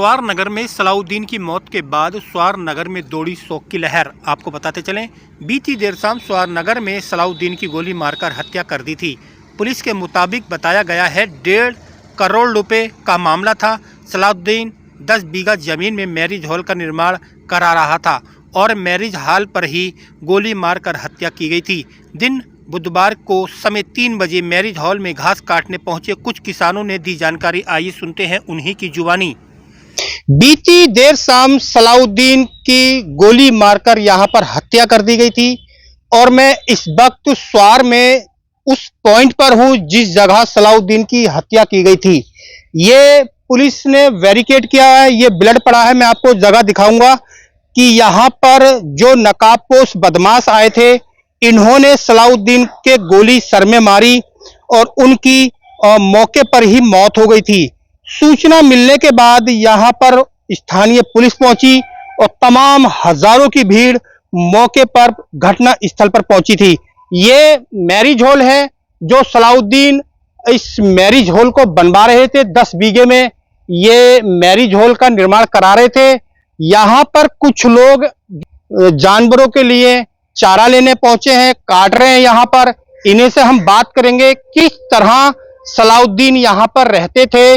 स्वार नगर में सलाउद्दीन की मौत के बाद स्वार नगर में दौड़ी शोक की लहर। आपको बताते चलें, बीती देर शाम स्वार नगर में सलाउद्दीन की गोली मारकर हत्या कर दी थी। पुलिस के मुताबिक बताया गया है 1.5 करोड़ रुपए का मामला था। सलाउद्दीन 10 बीघा जमीन में मैरिज हॉल का निर्माण करा रहा था और मैरिज हॉल पर ही गोली मारकर हत्या की गई थी। दिन बुधवार को समय 3 बजे मैरिज हॉल में घास काटने पहुंचे कुछ किसानों ने दी जानकारी। आइए सुनते हैं उन्हीं की जुबानी। बीती देर शाम सलाउद्दीन की गोली मारकर यहां पर हत्या कर दी गई थी और मैं इस वक्त स्वार में उस पॉइंट पर हूं जिस जगह सलाउद्दीन की हत्या की गई थी। ये पुलिस ने बैरिकेड किया है, ये ब्लड पड़ा है। मैं आपको जगह दिखाऊंगा कि यहां पर जो नकाबपोश बदमाश आए थे, इन्होंने सलाउद्दीन के गोली सर में मारी और उनकी मौके पर ही मौत हो गई थी। सूचना मिलने के बाद यहां पर स्थानीय पुलिस पहुंची और तमाम हजारों की भीड़ मौके पर घटना स्थल पर पहुंची थी। ये मैरिज हॉल है जो सलाउद्दीन इस मैरिज हॉल को बनवा रहे थे। 10 बीघे में ये मैरिज हॉल का निर्माण करा रहे थे। यहां पर कुछ लोग जानवरों के लिए चारा लेने पहुंचे हैं, काट रहे हैं। यहां पर इन्हीं से हम बात करेंगे किस तरह सलाउद्दीन यहां पर रहते थे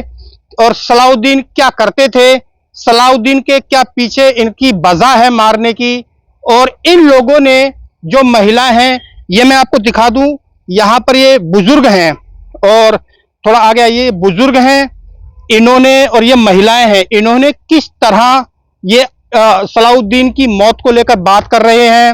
और सलाउद्दीन क्या करते थे, सलाउद्दीन के क्या पीछे इनकी वजह है मारने की। और इन लोगों ने जो महिला हैं, ये मैं आपको दिखा दूं, यहां पर ये बुजुर्ग हैं और थोड़ा आगे आइए, बुजुर्ग हैं इन्होंने और ये महिलाएं हैं, इन्होंने किस तरह ये सलाउद्दीन की मौत को लेकर बात कर रहे हैं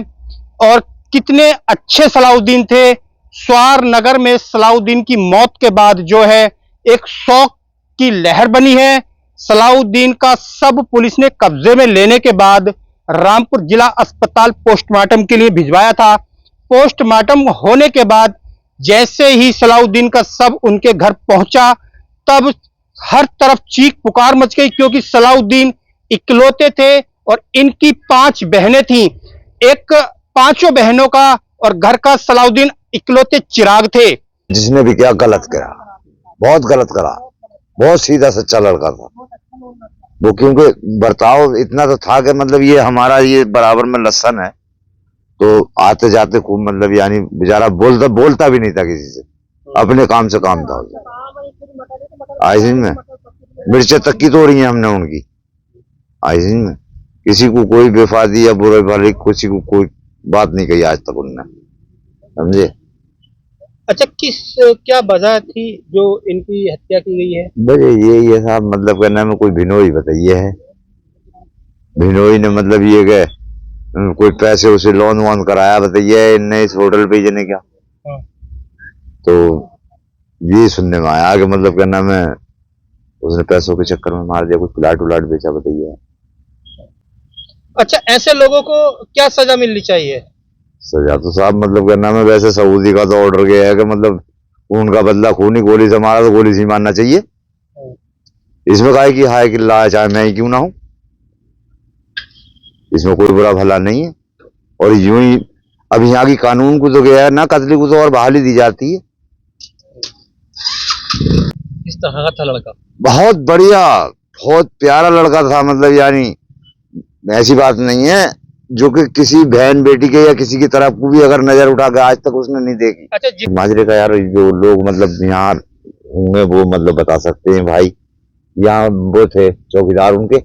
और कितने अच्छे सलाउद्दीन थे। स्वार नगर में सलाउद्दीन की मौत के बाद जो है एक शौक की लहर बनी है। सलाउद्दीन का शव पुलिस ने कब्जे में लेने के बाद रामपुर जिला अस्पताल पोस्टमार्टम के लिए भिजवाया था। पोस्टमार्टम होने के बाद जैसे ही सलाउद्दीन का शव उनके घर पहुंचा, तब हर तरफ चीख पुकार मच गई, क्योंकि सलाउद्दीन इकलौते थे और इनकी 5 बहनें थीं। एक 5 बहनों का और घर का सलाउद्दीन इकलौते चिराग थे। जिसने भी क्या गलत करा, बहुत गलत करा, बहुत सीधा सच्चा लड़का था वो, क्योंकि बर्ताव इतना तो था कि मतलब ये हमारा ये बराबर में लसन है, तो आते जाते खूब मतलब यानी बेचारा बोलता भी नहीं था किसी से, अपने काम से काम था। आइसिन में मिर्चें तक की तोड़ी हैं हमने उनकी। आइसिन में किसी को कोई बेफादी या बुरे भले किसी को कोई बात नहीं कही आज तक उनने, समझे। अच्छा, क्या वजह थी जो इनकी हत्या की गई है? वजह ये साहब मतलब कहना में कोई भिनोई बताइए है। भिनोई ने मतलब ये गए कोई पैसे उसे लोन वोन कराया बताइए इनने इस होटल पे जने क्या। तो ये सुनने में आया कि मतलब कहना में उसने पैसों के चक्कर में मार दिया, कुछ प्लाट उलाट बेचा बताइए। अच्छा, ऐसे लोगों को क्या सजा मिलनी चाहिए? सजा तो साहब मतलब कहना में वैसे सऊदी का तो ऑर्डर गया है कि मतलब उनका बदला खूनी गोली से मारा तो गोली से मारना चाहिए। इसमें कहा कि हाय किल्ला चाहे मैं ही क्यों ना हूं, इसमें कोई बुरा भला नहीं है। और यूं ही अब यहाँ की कानून को तो गया है ना, कत्ल को तो और बहाली दी जाती है। किस तरह का था लड़का? बहुत बढ़िया, बहुत प्यारा लड़का था, मतलब यानी ऐसी बात नहीं है जो कि किसी बहन बेटी के या किसी की तरफ को भी अगर नजर उठा के आज तक उसने नहीं देखी। अच्छा, माजरे का यार जो लोग मतलब यहाँ होंगे वो मतलब बता सकते हैं भाई। यहाँ वो थे चौकीदार उनके,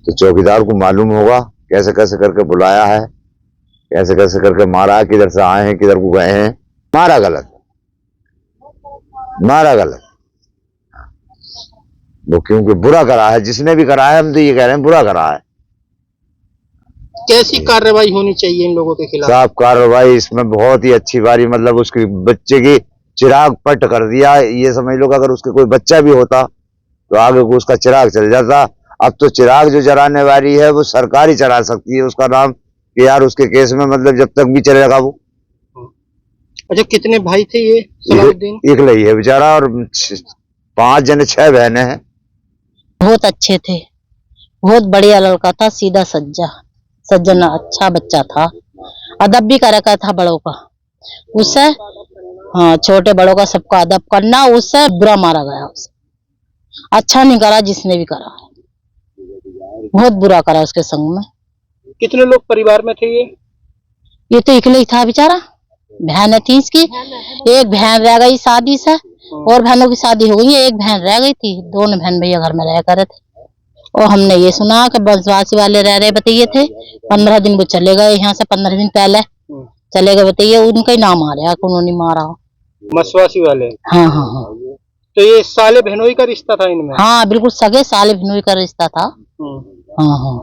तो चौकीदार को मालूम होगा कैसे कैसे करके बुलाया है, कैसे कैसे करके मारा है, किधर से आए हैं किधर को गए हैं। मारा गलत, मारा गलत वो, क्योंकि बुरा करा है जिसने भी करा है। हम तो ये कह रहे हैं बुरा करा है। कैसी कार्रवाई होनी चाहिए इन लोगों के खिलाफ? साहब कार्रवाई इसमें बहुत ही अच्छी बारी, मतलब उसके बच्चे की चिराग पट कर दिया। ये समझ लो कि अगर उसके कोई बच्चा भी होता तो आगे को उसका चिराग चल जाता। अब तो चिराग जो जलाने वाली है वो सरकारी चला सकती है उसका नाम, कि यार उसके केस में मतलब जब तक भी चलेगा वो। अच्छा, कितने भाई थे ये सलाउद्दीन? एक लही है बेचारा और 5 जने 6 बहनें हैं। बहुत अच्छे थे, बहुत बढ़िया लड़का था, सीधा सज्जन अच्छा बच्चा था, अदब भी कर रखा था बड़ों का। उससे हाँ, छोटे बड़ों का सबका अदब करना, उससे बुरा मारा गया उसे। अच्छा नहीं करा जिसने भी करा, बहुत बुरा करा उसके संग में। कितने लोग परिवार में थे ये तो अकेले ही था बेचारा, बहन थी इसकी, एक बहन रह गई शादी से, और बहनों की शादी हो गई है, एक बहन रह गई थी, दोनों बहन भैया घर में रह करे थे। और हमने ये सुना कि बंसवासी वाले रह रहे बताइए थे, 15 दिन वो चले गए यहाँ से, 15 दिन पहले चले गए बताइए, उनका ही नाम आ रहा है, उन्होंने मारा हो। मसवासी वाले। हाँ हाँ हाँ तो ये साले बहनोई का रिश्ता था इनमें? हाँ बिल्कुल सगे साले बहनोई का रिश्ता था। हाँ हाँ।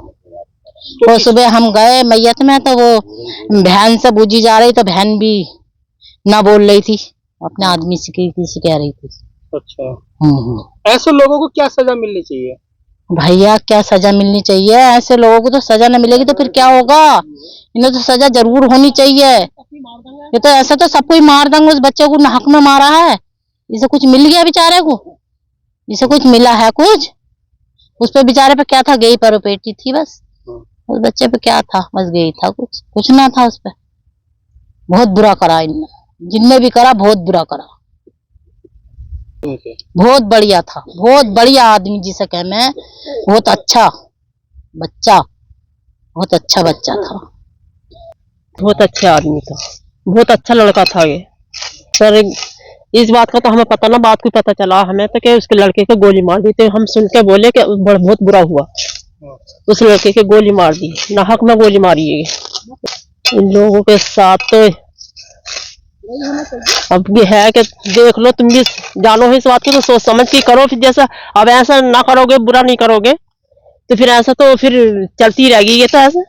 तो सुबह हम गए मैयत में, तो वो बहन से बूझी जा रही, तो बहन भी ना बोल रही थी, अपने आदमी से किसी कह रही थी। अच्छा। ऐसे लोगों को क्या सजा मिलनी चाहिए? भैया क्या सजा मिलनी चाहिए? ऐसे लोगों को तो सजा न मिलेगी तो फिर क्या होगा? इन्हें तो सजा जरूर होनी चाहिए। ये तो ऐसा तो सबको ही मार देंगे, उस बच्चे को हक में मारा है, इसे कुछ मिल गया बेचारे को? इसे कुछ मिला है कुछ? उस पे बेचारे पे क्या था, गई पर पेटी थी बस, उस बच्चे पे क्या था, बस गई था, कुछ ना था उस पे। बहुत बुरा करा इनने, जिनने भी करा बहुत बुरा करा। बहुत बढ़िया था, बहुत बढ़िया आदमी जिसे कह मैं, बहुत अच्छा बच्चा, बहुत अच्छा बच्चा था, बहुत अच्छा आदमी था, बहुत अच्छा लड़का था ये। सर इस बात का तो हमें पता ना, बात को पता चला हमें तो कि उसके लड़के को गोली मार दी, तो हम सुन के बोले कि बहुत बुरा हुआ, उस लड़के के गोली मार दी, नाहक में गोली मारी है। इन लोगों के साथ तो अब ये है कि देख लो, तुम भी जानो इस बात को, तो सोच समझ के करो। फिर जैसा अब ऐसा ना करोगे, बुरा नहीं करोगे, तो फिर ऐसा तो फिर चलती रहेगी ये तो ऐसा।